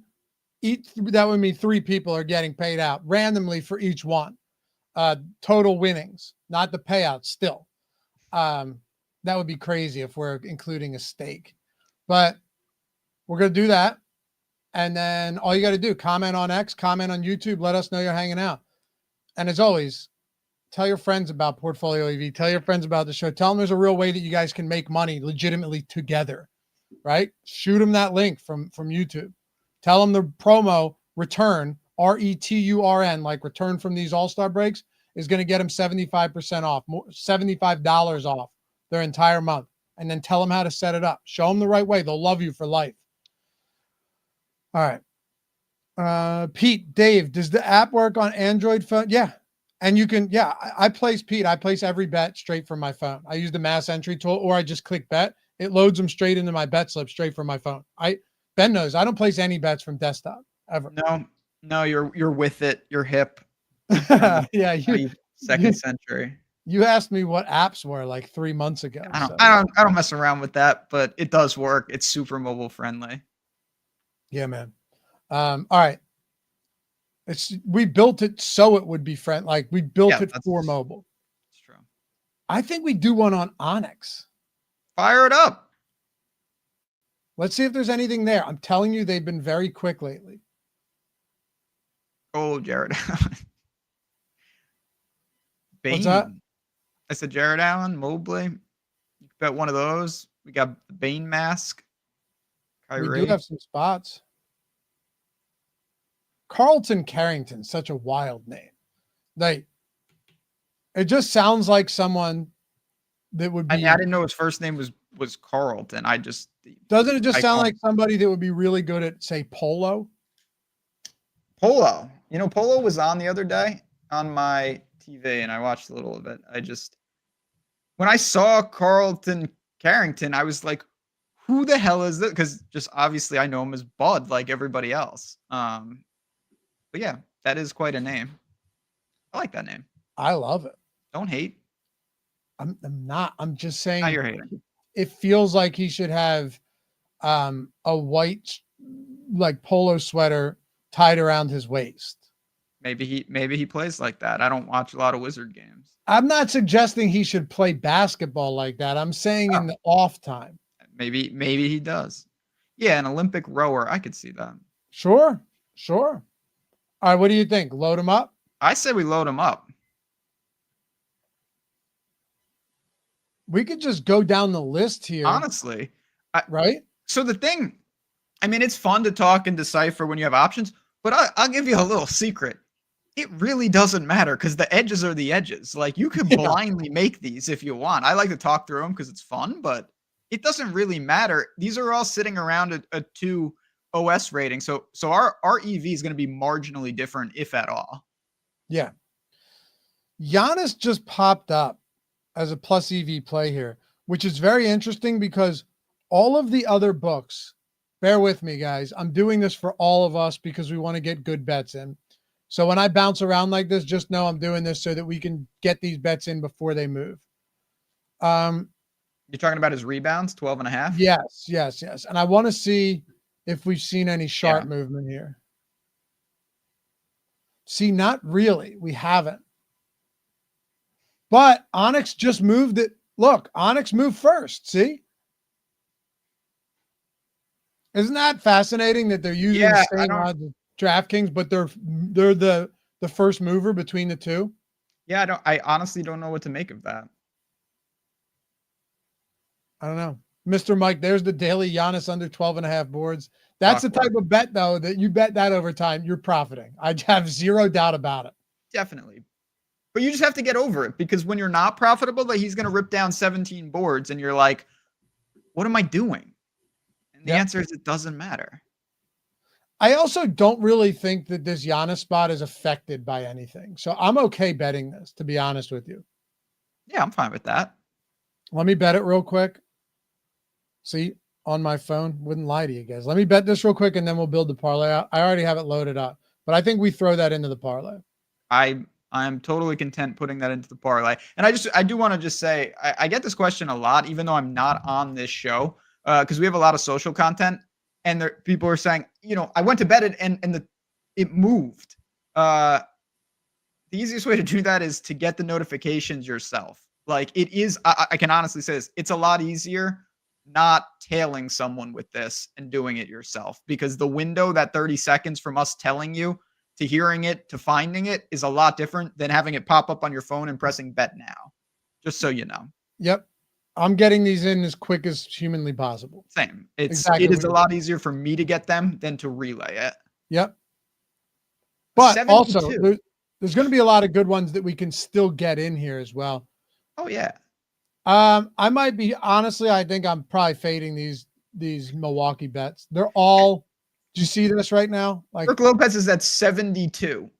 that would mean 3 people are getting paid out randomly for each one. Total winnings, not the payout still. That would be crazy if we're including a stake. But we're going to do that. And then all you got to do, comment on X, comment on YouTube, let us know you're hanging out. And as always, tell your friends about Portfolio EV. Tell your friends about the show. Tell them there's a real way that you guys can make money legitimately together, right? Shoot them that link from YouTube. Tell them the promo return, RETURN, like return from these all-star breaks, is going to get them 75% off, $75 off their entire month. And then tell them how to set it up. Show them the right way. They'll love you for life. All right. Pete, Dave, does the app work on Android phone? Yeah. And you can, I place every bet straight from my phone. I use the mass entry tool, or I just click bet. It loads them straight into my bet slip straight from my phone. Ben knows I don't place any bets from desktop ever. No, you're with it. You're hip. Yeah. Second century. You asked me what apps were like 3 months ago. I don't mess around with that, but it does work. It's super mobile friendly. Yeah, man. All right. We built it so it would be friendly. Like we built it for mobile. It's true. I think we do one on Onyx. Fire it up. Let's see if there's anything there. I'm telling you, they've been very quick lately. Oh, Jared. Bane. What's that? I said Jared Allen, Mobley. You bet one of those. We got the Bane mask. Kyrie. We do have some spots. Carlton Carrington, such a wild name. Like, it just sounds like someone that would be. I didn't know his first name was Carlton. Doesn't it just sound like somebody that would be really good at, say, polo? Polo. Polo was on the other day on my TV, and I watched a little of it. When I saw Carlton Carrington, I was like, who the hell is this? Because just obviously I know him as Bud like everybody else. But yeah, that is quite a name. I like that name. I love it. Don't hate. I'm not. I'm just saying. Now you're hating. It feels like he should have a white like polo sweater tied around his waist. Maybe he plays like that. I don't watch a lot of Wizard games. I'm not suggesting he should play basketball like that. I'm saying in the off time. Maybe he does. Yeah, an Olympic rower. I could see that. Sure. All right, what do you think? Load him up? I say we load him up. We could just go down the list here. Honestly. Right? So the thing, I mean, it's fun to talk and decipher when you have options, but I'll give you a little secret. It really doesn't matter because the edges are the edges. Like you can blindly make these if you want. I like to talk through them because it's fun, but it doesn't really matter. These are all sitting around a 2 OS rating. So our EV is going to be marginally different, if at all. Yeah. Giannis just popped up as a plus EV play here, which is very interesting because all of the other books, bear with me, guys. I'm doing this for all of us because we want to get good bets in. So when I bounce around like this, just know I'm doing this so that we can get these bets in before they move. You're talking about his rebounds, 12.5? Yes. And I want to see if we've seen any sharp movement here. See, not really. We haven't. But Onyx just moved it. Look, Onyx moved first. See? Isn't that fascinating that they're using the same odds as DraftKings, but they're the first mover between the two? Yeah, I honestly don't know what to make of that. I don't know. Mr. Mike, there's the daily Giannis under 12.5 boards. That's the type of bet, though, that you bet that over time, you're profiting. I have zero doubt about it. Definitely. But you just have to get over it because when you're not profitable, that he's going to rip down 17 boards and you're like, what am I doing? And the answer is it doesn't matter. I also don't really think that this Giannis spot is affected by anything. So I'm okay betting this, to be honest with you. Yeah, I'm fine with that. Let me bet it real quick. See, on my phone, wouldn't lie to you guys. Let me bet this real quick and then we'll build the parlay. I already have it loaded up, but I think we throw that into the parlay. I'm totally content putting that into the parlay. And I do want to just say, I get this question a lot, even though I'm not on this show, because we have a lot of social content. And people are saying, I went to bet it and it moved. The easiest way to do that is to get the notifications yourself. Like it is, I can honestly say this, it's a lot easier not tailing someone with this and doing it yourself because the window, that 30 seconds from us telling you to hearing it to finding it is a lot different than having it pop up on your phone and pressing bet now, just so you know. Yep. I'm getting these in as quick as humanly possible. Same. It is a lot easier for me to get them than to relay it. Yep. But 72. Also, there's going to be a lot of good ones that we can still get in here as well. Oh, yeah. I might be, honestly, I think I'm probably fading these Milwaukee bets. They're all, do you see this right now? Like Brook Lopez is at 72.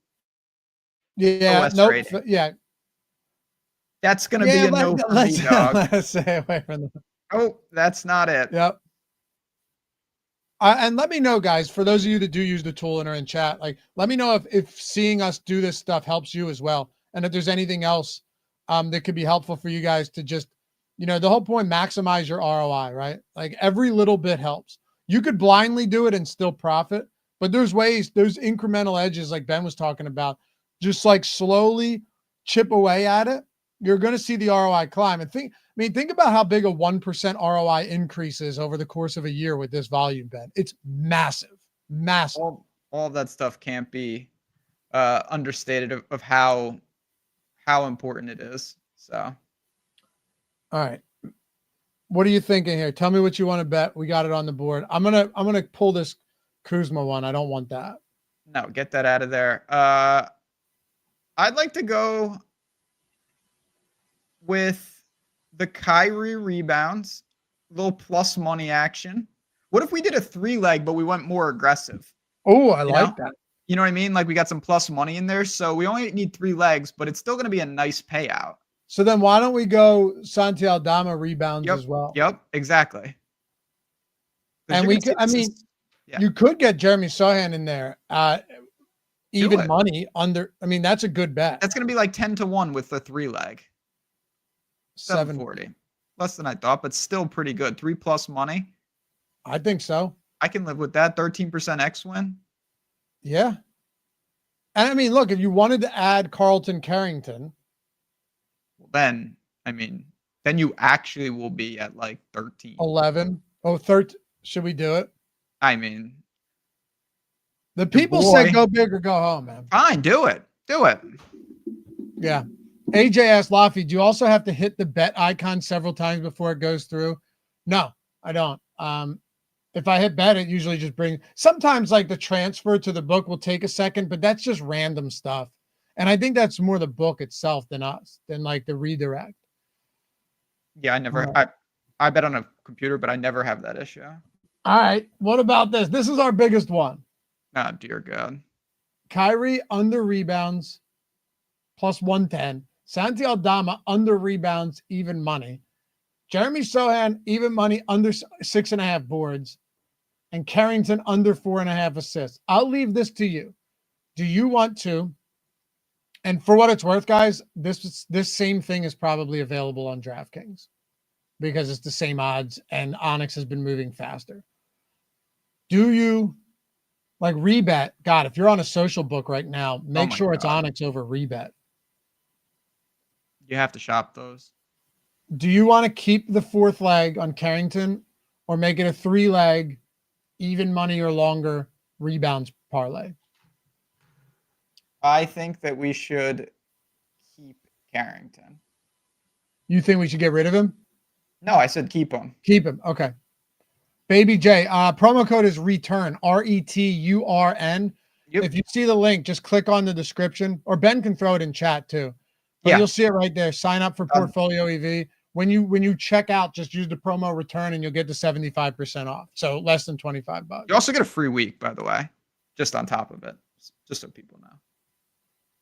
Yeah. Nope. Yeah. That's going to be a no for me, dog. Let's stay away from them. Oh, that's not it. Yep. And let me know, guys, for those of you that do use the tool and are in chat, like, let me know if seeing us do this stuff helps you as well. And if there's anything else that could be helpful for you guys to just, the whole point, maximize your ROI, right? Like every little bit helps. You could blindly do it and still profit, but there's ways, there's incremental edges like Ben was talking about, just like slowly chip away at it. You're going to see the ROI climb. And think about how big a 1% ROI increase is over the course of a year with this volume, Ben. It's massive, massive. All of that stuff can't be understated of how important it is. So, all right, what are you thinking here? Tell me what you want to bet. We got it on the board. I'm gonna pull this Kuzma one. I don't want that. No, get that out of there. I'd like to go with the Kyrie rebounds, little plus money action. What if we did a 3-leg, but we went more aggressive? Oh, I like that. You know what I mean? Like we got some plus money in there. So we only need 3 legs, but it's still going to be a nice payout. So then why don't we go Santi Aldama rebounds as well? Yep, exactly. And you could get Jeremy Sohan in there. Even money under, that's a good bet. That's going to be like 10-1 with the 3-leg. 740. Less than I thought, but still pretty good. 3+ money. I think so. I can live with that. 13% X win. Yeah. And look, if you wanted to add Carlton Carrington, then you actually will be at like 13. 11. Oh, 13. Should we do it? The people say go big or go home, man. Fine, do it. Do it. Yeah. AJ asked Laffy, do you also have to hit the bet icon several times before it goes through? No, I don't. If I hit bet, it usually just brings, sometimes like the transfer to the book will take a second, but that's just random stuff. And I think that's more the book itself than us, than like the redirect. Yeah, I bet on a computer, but I never have that issue. All right. What about this? This is our biggest one. Oh, dear God. Kyrie under rebounds plus 110. Santi Aldama under rebounds, even money. Jeremy Sohan, even money under 6.5 boards. And Carrington under 4.5 assists. I'll leave this to you. Do you want to? And for what it's worth, guys, this same thing is probably available on DraftKings because it's the same odds and Onyx has been moving faster. Do you like rebet? God, if you're on a social book right now, make sure it's Onyx over rebet. You have to shop those. Do you want to keep the 4th leg on Carrington or make it a 3-leg, even money or longer rebounds parlay? I think that we should keep Carrington. You think we should get rid of him? No, I said keep him. Keep him. Okay. Baby J, promo code is return, RETURN. Yep. If you see the link, just click on the description, or Ben can throw it in chat too. But you'll see it right there. Sign up for Portfolio EV. When you check out, just use the promo return and you'll get the 75% off. So less than $25. You also get a free week, by the way, just on top of it, just so people know.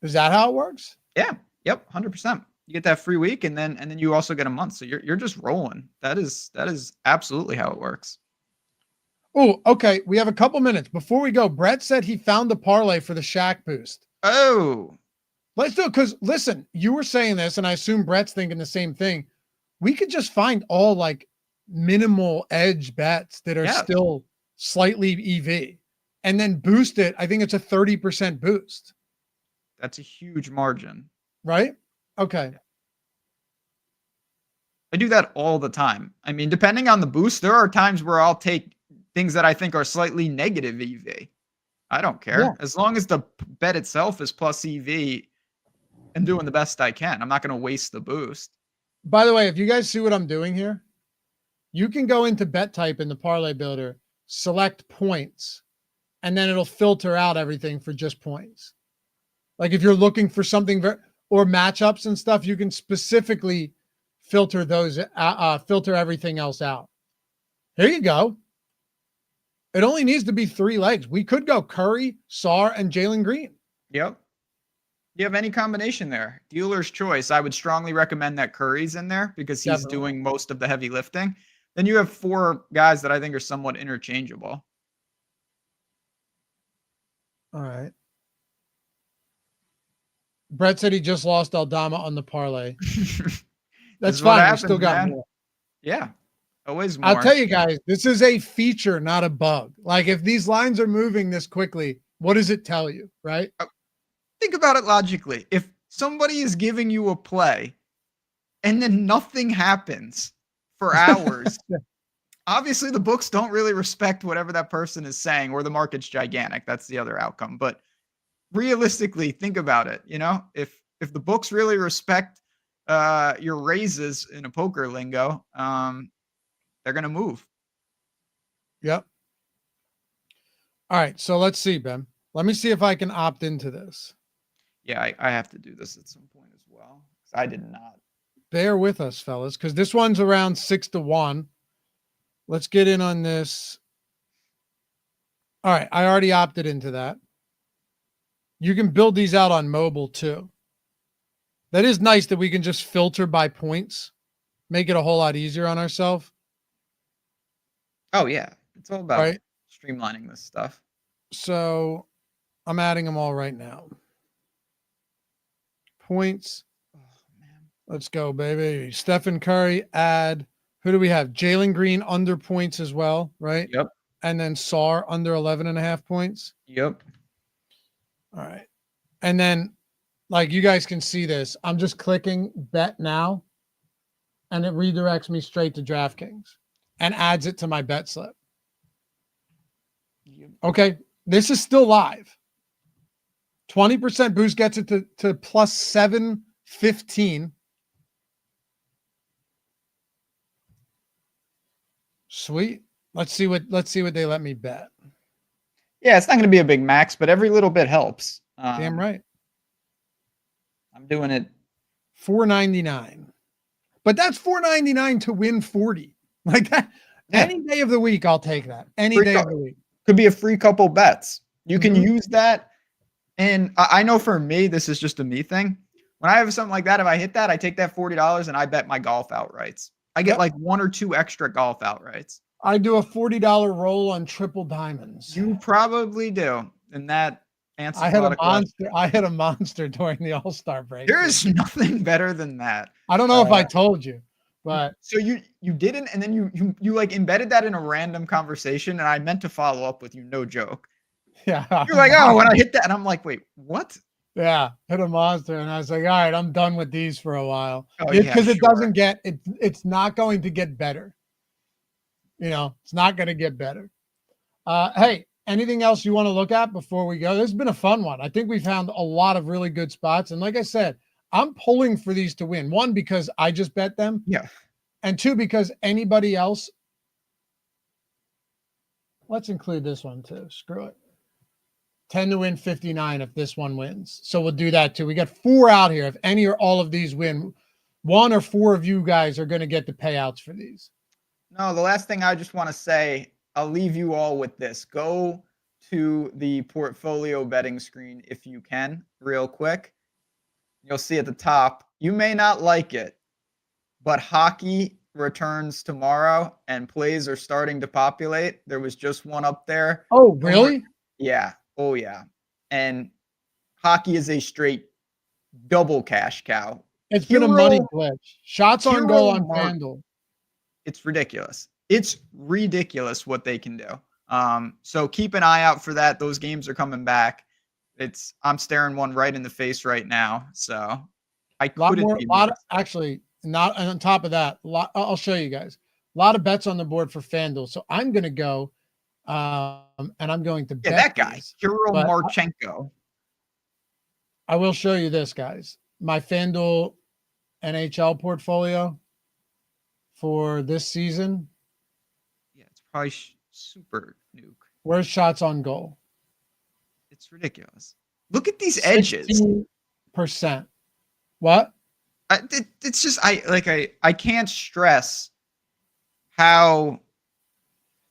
Is that how it works? Yeah. Yep. 100%. You get that free week, and then you also get a month. So you're just rolling. That is absolutely how it works. Oh, okay. We have a couple minutes before we go. Brett said he found the parlay for the Shaq boost. Oh, let's do it. Because listen, you were saying this, and I assume Brett's thinking the same thing. We could just find all like minimal edge bets that are still slightly EV and then boost it. I think it's a 30% boost. That's a huge margin. Right? Okay. I do that all the time. I mean, depending on the boost, there are times where I'll take things that I think are slightly negative EV. I don't care. Yeah. As long as the bet itself is plus EV and doing the best I can. I'm not going to waste the boost. By the way, if you guys see what I'm doing here, you can go into bet type in the parlay builder, select points, and then it'll filter out everything for just points. Like if you're looking for something or matchups and stuff, you can specifically filter those, filter everything else out. Here you go. It only needs to be 3 legs. We could go Curry, Sarr, and Jalen Green. Yep. You have any combination there. Dealer's choice. I would strongly recommend that Curry's in there because he's doing most of the heavy lifting. Then you have 4 guys that I think are somewhat interchangeable. All right. Brett said he just lost Aldama on the parlay. That's fine. Happens, we still got man. more. Yeah. Always more. I'll tell you guys, this is a feature, not a bug. Like if these lines are moving this quickly, what does it tell you, right? Think about it logically. If somebody is giving you a play and then nothing happens for hours, obviously the books don't really respect whatever that person is saying, or the market's gigantic. That's the other outcome. But realistically, think about it. You know, if the books really respect your raises in a poker lingo, they're going to move. Yep. All right. So let's see, Ben. Let me see if I can opt into this. Yeah, I have to do this at some point as well. I did not. Bear with us, fellas, because this one's around 6-1. Let's get in on this. All right. I already opted into that. You can build these out on mobile too. That is nice that we can just filter by points, make it a whole lot easier on ourselves. Oh, yeah. It's all about streamlining this stuff. So I'm adding them all right now. Points. Oh, man. Let's go, baby. Stephen Curry, add. Who do we have? Jalen Green under points as well, right? Yep. And then Sarr under 11.5 points. Yep. All right. And then, like, you guys can see this. I'm just clicking bet now, and it redirects me straight to DraftKings and adds it to my bet slip. Okay. This is still live. 20% boost gets it to plus 750 15. Sweet. Let's see what they let me bet. Yeah, it's not going to be a big max, but every little bit helps. Damn right. I'm doing it. $4.99. But that's $4.99 to win 40. Like that. Yeah. Any day of the week, I'll take that. Any day of the week. Could be a free couple bets. You can use that. And I know for me, this is just a me thing. When I have something like that, if I hit that, I take that $40 and I bet my golf outrights. I get like 1 or 2 extra golf outrights. I do a $40 roll on triple diamonds. You probably do. And that answers I had a monster during the All-Star break. There is nothing better than that. I don't know if I told you, but so you didn't, and then you like embedded that in a random conversation, and I meant to follow up with you, no joke. Yeah. You're like, oh, when I hit that, and I'm like, wait, what? Yeah, hit a monster, and I was like, all right, I'm done with these for a while. Oh, Because it doesn't get it's not going to get better. You know, it's not going to get better. Hey, anything else you want to look at before we go? This has been a fun one. I think we found a lot of really good spots. And like I said, I'm pulling for these to win. 1, because I just bet them. Yeah. And 2, because anybody else. Let's include this one too. Screw it. 10 to win 59 if this one wins. So we'll do that too. We got 4 out here. If any or all of these win, 1 or 4 of you guys are going to get the payouts for these. No, the last thing I just want to say, I'll leave you all with this. Go to the portfolio betting screen if you can, real quick. You'll see at the top, you may not like it, but hockey returns tomorrow and plays are starting to populate. There was just one up there. Oh, really? Yeah. Oh, yeah. And hockey is a straight double cash cow. It's been a money glitch. Shots on goal on FanDuel. It's ridiculous. It's ridiculous what they can do. So keep an eye out for that. Those games are coming back. I'm staring one right in the face right now. So actually, not on top of that. I'll show you guys. A lot of bets on the board for FanDuel. So I'm going to go, and I'm going to bet that guy, Kirill Marchenko. I will show you this, guys. My FanDuel NHL portfolio for this season. Yeah, it's probably super nuke. Where's shots on goal? It's ridiculous. Look at these edges. 60%. What? It's just I can't stress how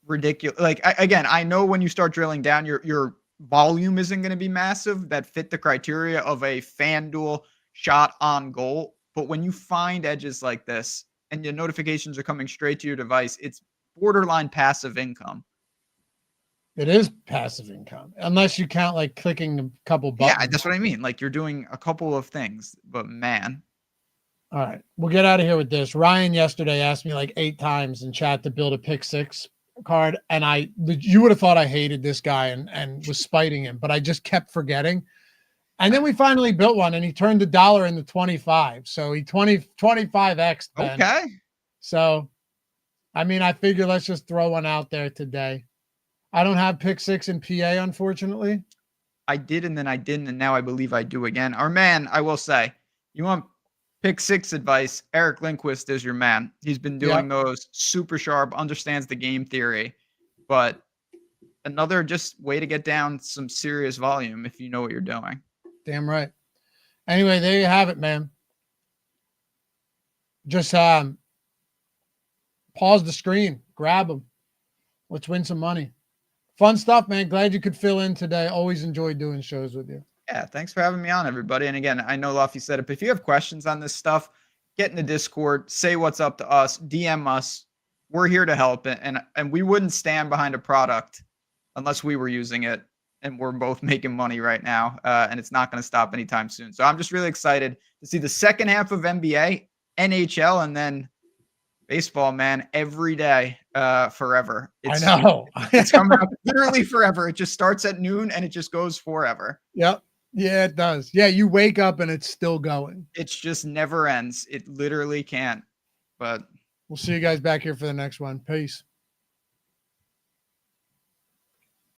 ridiculous. Like again, I know when you start drilling down, your volume isn't going to be massive that fit the criteria of a FanDuel shot on goal. But when you find edges like this and your notifications are coming straight to your device, it's borderline passive income. It is passive income, unless you count like clicking a couple buttons. Yeah, that's what I mean. Like you're doing a couple of things, but man. All right, we'll get out of here with this. Ryan yesterday asked me like 8 times in chat to build a pick 6 card, and you would have thought I hated this guy and was spiting him, but I just kept forgetting. And then we finally built one, and he turned the $1 into 25. So he 25x. Okay. So, I mean, I figure let's just throw one out there today. I don't have pick 6 in PA, unfortunately. I did, and then I didn't, and now I believe I do again. Our man, I will say, you want pick 6 advice, Eric Lindquist is your man. He's been doing those super sharp, understands the game theory, but another just way to get down some serious volume if you know what you're doing. Damn right. Anyway, there you have it, man. Just pause the screen, grab them. Let's win some money. Fun stuff, man. Glad you could fill in today. Always enjoy doing shows with you. Yeah, thanks for having me on, everybody. And again, I know Luffy said it, but if you have questions on this stuff, get in the Discord, say what's up to us, DM us. We're here to help, and we wouldn't stand behind a product unless we were using it. And we're both making money right now, and it's not going to stop anytime soon. So I'm just really excited to see the second half of NBA, NHL, and then baseball, man, every day, forever. I know. It's coming up literally forever. It just starts at noon, and it just goes forever. Yep. Yeah, it does. Yeah, you wake up, and it's still going. It's just never ends. It literally can't. But we'll see you guys back here for the next one. Peace.